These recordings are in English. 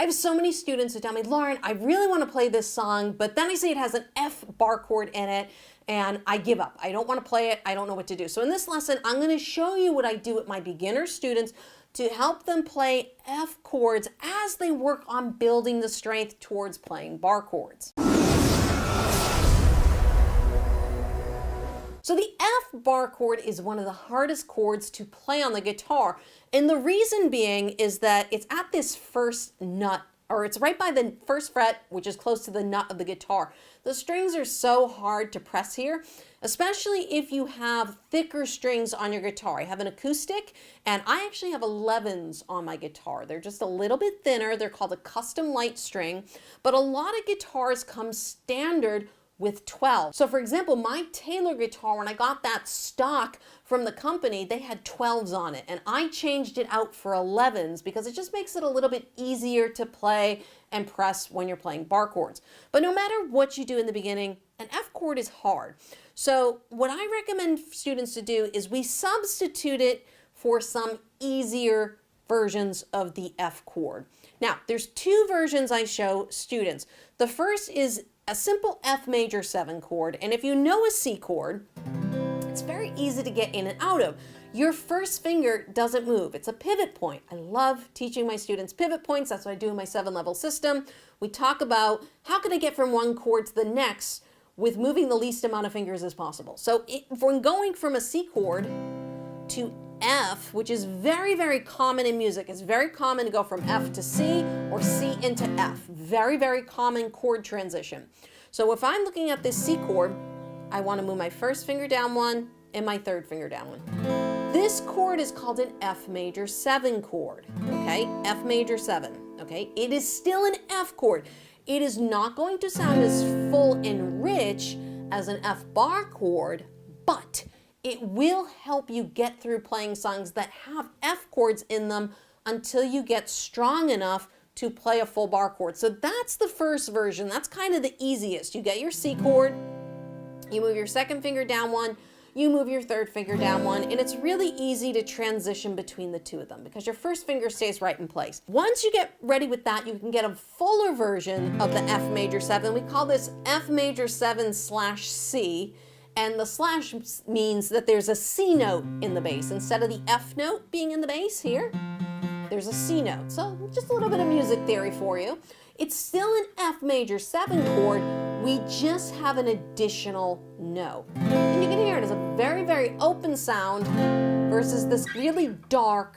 I have so many students who tell me, Lauren, I really want to play this song, but then I see it has an F bar chord in it and I give up. I don't want to play it. I don't know what to do. So in this lesson, I'm going to show you what I do with my beginner students to help them play F chords as they work on building the strength towards playing bar chords. So the F bar chord is one of the hardest chords to play on the guitar. And the reason being is that it's at this first nut, or it's right by the first fret, which is close to the nut of the guitar. The strings are so hard to press here, especially if you have thicker strings on your guitar. I have an acoustic, and I actually have 11s on my guitar. They're just a little bit thinner. They're called a custom light string, but a lot of guitars come standard with 12. So for example, my Taylor guitar, when I got that stock from the company, they had 12s on it, and I changed it out for 11s because it just makes it a little bit easier to play and press when you're playing bar chords. But no matter what you do in the beginning, an F chord is hard. So what I recommend students to do is we substitute it for some easier versions of the F chord. Now, there's two versions I show students. The first is a simple F major 7 chord, and if you know a C chord, it's very easy to get in and out of. Your first finger doesn't move. It's a pivot point. I love teaching my students pivot points. That's what I do in my 7-level system. We talk about how can I get from one chord to the next with moving the least amount of fingers as possible. So when going from a C chord to F, which is very, very common in music. It's very common to go from F to C or C into F. Very, very common chord transition. So if I'm looking at this C chord, I want to move my first finger down one and my third finger down one. This chord is called an F major 7 chord, okay? F major 7, okay? It is still an F chord. It is not going to sound as full and rich as an F bar chord, but it will help you get through playing songs that have F chords in them until you get strong enough to play a full bar chord. So that's the first version. That's kind of the easiest. You get your C chord, you move your second finger down one, you move your third finger down one, and it's really easy to transition between the two of them because your first finger stays right in place. Once you get ready with that, you can get a fuller version of the F major 7. We call this F major 7/C. And the slash means that there's a C note in the bass. Instead of the F note being in the bass here, there's a C note. So just a little bit of music theory for you. It's still an F major 7 chord. We just have an additional note. And you can hear it as a very, very open sound versus this really dark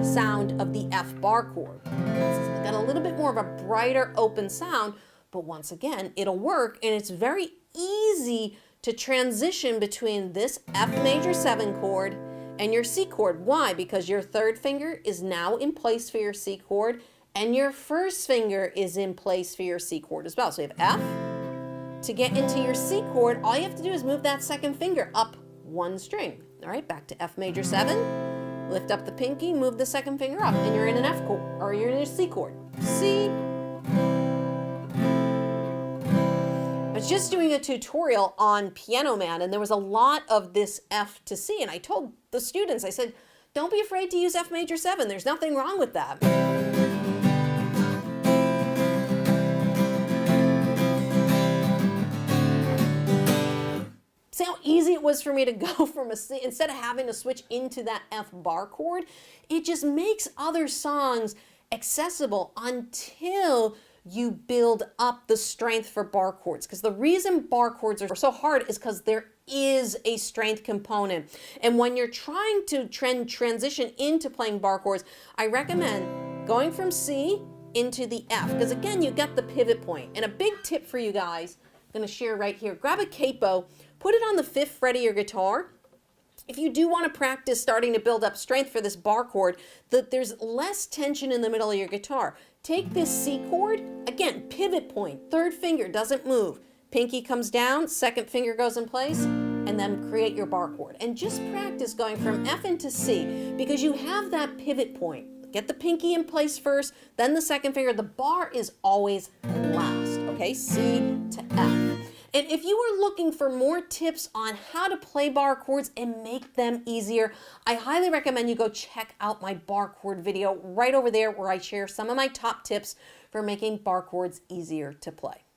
sound of the F bar chord. It's got a little bit more of a brighter open sound, but once again, it'll work, and it's very easy to transition between this F major 7 chord and your C chord. Why? Because your third finger is now in place for your C chord, and your first finger is in place for your C chord as well. So you have F. To get into your C chord, all you have to do is move that second finger up one string. All right, back to F major 7. Lift up the pinky, move the second finger up, and you're in an F chord, or you're in a C chord. C. I was just doing a tutorial on Piano Man, and there was a lot of this F to C, and I told the students, I said, don't be afraid to use F major 7. There's nothing wrong with that. See how easy it was for me to go from a C, instead of having to switch into that F bar chord? It just makes other songs accessible until you build up the strength for bar chords. Because the reason bar chords are so hard is because there is a strength component. And when you're trying to transition into playing bar chords, I recommend going from C into the F. Because again, you get the pivot point. And a big tip for you guys, I'm going to share right here. Grab a capo, put it on the 5th fret of your guitar. If you do want to practice starting to build up strength for this bar chord, that there's less tension in the middle of your guitar. Take this C chord, again, pivot point, third finger doesn't move. Pinky comes down, second finger goes in place, and then create your bar chord. And just practice going from F into C because you have that pivot point. Get the pinky in place first, then the second finger. The bar is always last, okay? C to F. And if you are looking for more tips on how to play bar chords and make them easier, I highly recommend you go check out my bar chord video right over there where I share some of my top tips for making bar chords easier to play.